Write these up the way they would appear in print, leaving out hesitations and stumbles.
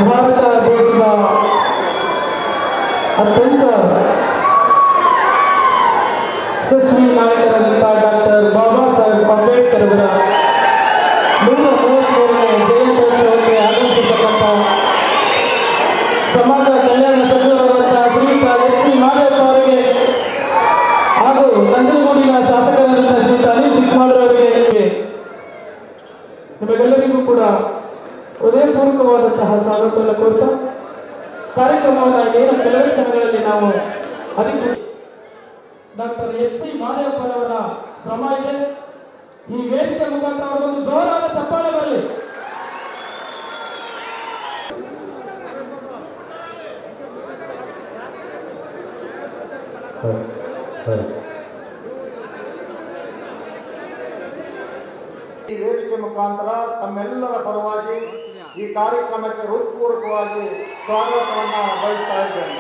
ಭಾರತ ದೇಶದ ಅತ್ಯಂತ ಯಶಸ್ವಿ ನಾಯಕರಾದಂಥ ಡಾಕ್ಟರ್ ಬಾಬಾ ಸಾಹೇಬ್ ಅಂಬೇಡ್ಕರ್ ಅವರ 133ನೇ ಜಯಂತ್ಯೋತ್ಸವಕ್ಕೆ ಆಗಮಿಸಿರ್ತಕ್ಕಂಥ ಸಮಾಜ ಕಲ್ಯಾಣ ಸಚಿವರಾದಂತಹ ಶ್ರೀಯುತ ಎಚ್ ಸಿ ಮಾದೇವಪ್ಪ ಅವರಿಗೆ ಹಾಗೂ ನಂಜನಗೂಡಿನ ಶಾಸಕರಾದಂತಹ ಶ್ರೀಯುತ ಅನಿಲ್ ಚಿಕ್ಕಮಾಳೂರು ಅವರಿಗೆ ನಿಮಗೆಲ್ಲರಿಗೂ ಕೂಡ ಹೃದಯಪೂರ್ವಕವಾದಂತಹ ಸ್ವಾಗತವನ್ನು ಕೋರ್ತಾ ಕಾರ್ಯಕ್ರಮವನ್ನು ಏನು ಕೆಲವೇ ಕ್ಷಣಗಳಲ್ಲಿ ನಾವು ಅದಕ್ಕೆ ಡಾಕ್ಟರ್ ಎಚ್ ಸಿ ಮಾದೇವಪ್ಪನವರ ಶ್ರಮ ಇದೆ. ಈ ವೇದಿಕೆ ಮುಖಾಂತರ ಅವರೊಂದು ಜೋರಾದ ಚಪ್ಪಾಳೆ ಬರಲಿ. ಈ ವೇದಿಕೆ ಮುಖಾಂತರ ತಮ್ಮೆಲ್ಲರ ಪರವಾಗಿ ಈ ಕಾರ್ಯಕ್ರಮಕ್ಕೆ ಹೃತ್ಪೂರ್ವಕವಾಗಿ ಸ್ವಾಗತವನ್ನು ಬಯಸ್ತಾ ಇದ್ದೇನೆ.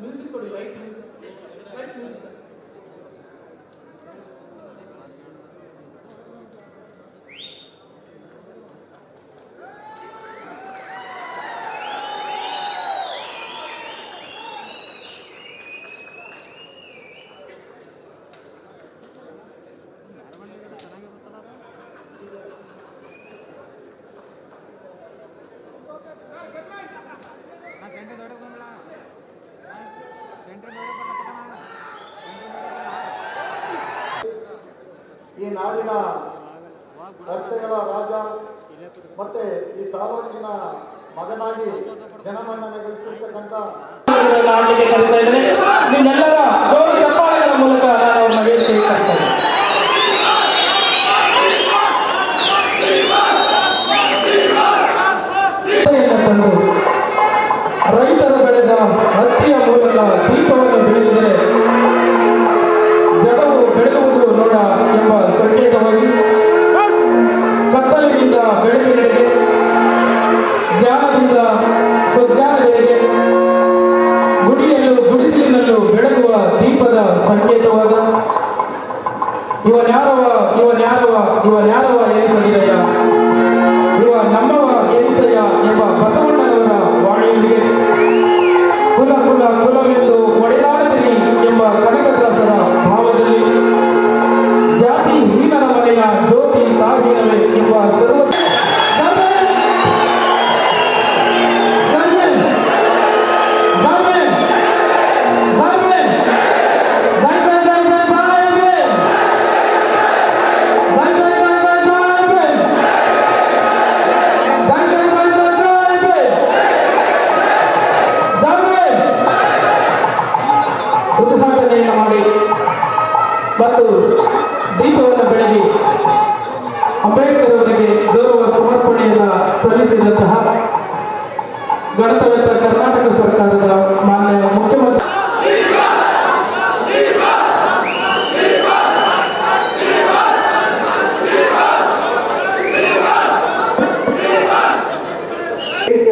ಮ್ಯೂಸಿಕ್ ಕೊಡಿ, ಲೈಟ್ ಮ್ಯೂಸಿಕ್. ಈ ನಾಡಿನ ರಸ್ತೆಗಳ ರಾಜ ಮತ್ತೆ ಈ ತಾಲೂಕಿನ ಮಗನಾಗಿ ಜನಮನ್ನಣೆ ಗಳಿಸಿರ್ತಕ್ಕಂಥ ನಿಮ್ಮೆಲ್ಲರ ಜೋರು ಚಪ್ಪಾಳೆಗಳ ಮೂಲಕ ನಾನು ಅವ್ರನ್ನ ವೇದಿಕೆಗೆ ಕರೆಸ್ತೇನೆ. ರೈತರು ಬೆಳೆದ ಹತ್ತಿಯ ಮೂಲಕ ದೀಪವನ್ನು ಬೆಳೆದಿದರೆ ಜಗವು ಬೆಳಗುವುದು ನೋಡ ಎಂಬ ಸಂಕೇತವಾಗಿ ಕತ್ತಲಿನಿಂದ ಬೆಳಕಿನೆಡೆಗೆ, ಜ್ಞಾನದಿಂದ ಸುಜ್ಞಾನದೆಡೆಗೆ, ಗುಡಿಯಲ್ಲೂ ಗುಡಿಸಲಿನಲ್ಲೂ ಬೆಳಗುವ ದೀಪದ ಸಂಕೇತವಾದ ಇವನ್ಯಾರವ ಇವನ್ಯಾರವ ಇವನ್ಯಾರವ ಎನಿಸಲಿದೆಯ ಇವ ನಮ್ಮವ ಎನಿಸಯ್ಯ ಎಂಬ ಬಸವಣ್ಣನವರ ವಾಣಿಯೊಂದಿಗೆ ಕುಲ ಕುಲ ಕುಲವೆಂದು ಒಡೆದಾಡದಿರಿ ಎಂಬ ಕನಕದಾಸರ ಭಾವದಲ್ಲಿ ಜಾತಿ ಹೀನರ ಮನೆಯ ಜ್ಯೋತಿ ತಾಹೀನವೇ ಎಂಬ ಸರ್ವ ಉದ್ಘಾಟನೆಯನ್ನು ಮಾಡಿ ಮತ್ತು ದೀಪವನ್ನು ಬೆಳಗಿ ಅಂಬೇಡ್ಕರ್ ಅವರಿಗೆ ಗೌರವ ಸಮರ್ಪಣೆಯನ್ನು ಸಲ್ಲಿಸಿದಂತಹ ಗಣತಂತ್ರ ಕರ್ನಾಟಕ ಸರ್ಕಾರದ ಮಾನ್ಯ ಮುಖ್ಯಮಂತ್ರಿ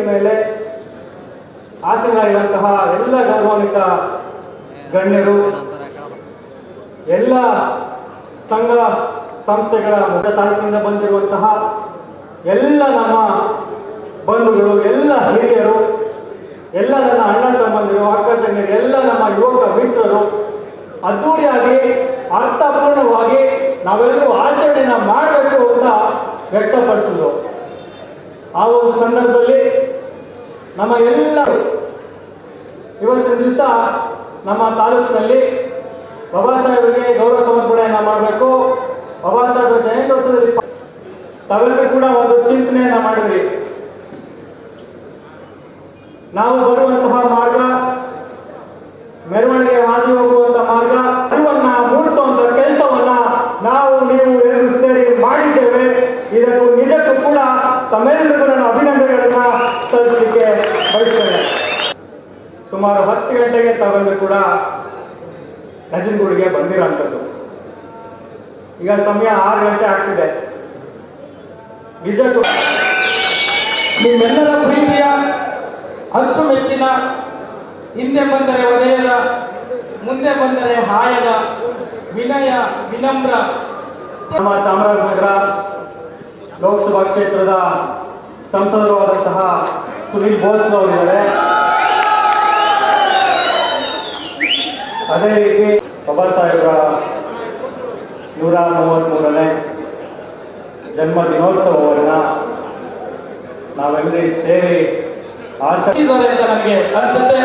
ಮೇಲೆ ಆಸೀನರಾಗಿರುವಂತಹ ಎಲ್ಲ ಗೌರವಾನ್ವಿತ ಗಣ್ಯರು, ಎಲ್ಲ ಸಂಘ ಸಂಸ್ಥೆಗಳ ಮುಖ್ಯ ತಾಲೂಕಿನಿಂದ ಬಂದಿರುವಂತಹ ಎಲ್ಲ ನಮ್ಮ ಬಂಧುಗಳು, ಎಲ್ಲ ಹಿರಿಯರು, ಎಲ್ಲ ನನ್ನ ಅಣ್ಣ ತಮ್ಮಂದಿರು, ಅಕ್ಕ ತಂಗಿಯರು, ಎಲ್ಲ ನಮ್ಮ ಯುವಕ ಮಿತ್ರರು ಅದ್ದೂರಿಯಾಗಿ ಅರ್ಥಪೂರ್ಣವಾಗಿ ನಾವೆಲ್ಲರೂ ಆಚರಣೆಯನ್ನು ಮಾಡಬೇಕು ಅಂತ ವ್ಯಕ್ತಪಡಿಸಿದ್ರು. ಆ ಒಂದು ಸಂದರ್ಭದಲ್ಲಿ ನಮ್ಮ ಎಲ್ಲ ಇವತ್ತಿನ ದಿವಸ ನಮ್ಮ ತಾಲೂಕಿನಲ್ಲಿ ಬಾಬಾ ಸಾಹೇಬರಿಗೆ ಗೌರವ ಸಮರ್ಪಣೆಯನ್ನು ಮಾಡಬೇಕು. ಬಾಬಾ ಸಾಹೇಬರ ಜಯಂತ್ಯೋತ್ಸವದಲ್ಲಿ ತಾವೆಲ್ಲರೂ ಕೂಡ ಒಂದು ಚಿಂತನೆಯನ್ನು ಮಾಡಿದ್ರಿ. ನಾವು ಬರುವಂತಹ ಮಾರ್ಗ, ಮೆರವಣಿಗೆ ಹಾದಿ ಹೋಗುವಂತಹ ಮಾರ್ಗ, ಅರಿವನ್ನ ಮೂಡಿಸುವಂತಹ ಕೆಲಸವನ್ನ ನಾವು ನೀವು ಎಲ್ಲರೂ ಸೇರಿ ಮಾಡಿದ್ದೇವೆ. ಇದನ್ನು ನಿಜಕ್ಕೂ ಕೂಡ ತಮ್ಮೆಲ್ಲರಿಗೂ ನಾನು ಅಭಿನಂದನೆಗಳನ್ನ ಸಲ್ಲಿಸಲಿಕ್ಕೆ ಬಯಸ್ತೇನೆ. ಸುಮಾರು 10 ಗಂಟೆಗೆ ತಾವೆಲ್ಲರೂ ಕೂಡ ನಂಜನಗೂಡಿಗೆ ಬಂದಿರೋಂಥದ್ದು. ಈಗ ಸಮಯ 6 ಗಂಟೆ ಆಗ್ತಿದೆ. ನಿಜಕ್ಕೂ ನಿಮ್ಮೆಲ್ಲರ ಪ್ರೀತಿಯ ಅಚ್ಚುಮೆಚ್ಚಿನ ಹಿಂದೆ ಬಂದರೆ ಒಡೆಯದ ಮುಂದೆ ಬಂದರೆ ಹಾಯದ ವಿನಯ ವಿನಮ್ರ ನಮ್ಮ ಚಾಮರಾಜನಗರ ಲೋಕಸಭಾ ಕ್ಷೇತ್ರದ ಸಂಸದರು ಆದಂತಹ ಸುನೀಲ್ ಬೋಸ್ ಅವರಿದ್ದಾರೆ. ಅದೇ ರೀತಿ ಬಾಬಾ ಸಾಹೇಬರ 133ನೇ ಜನ್ಮ ದಿನೋತ್ಸವವನ್ನು ನಾವೆಲ್ಲರೂ ಸೇರಿ ಇದ್ದಾರೆ ಅಂತ ನನಗೆ ಅನಿಸುತ್ತೆ.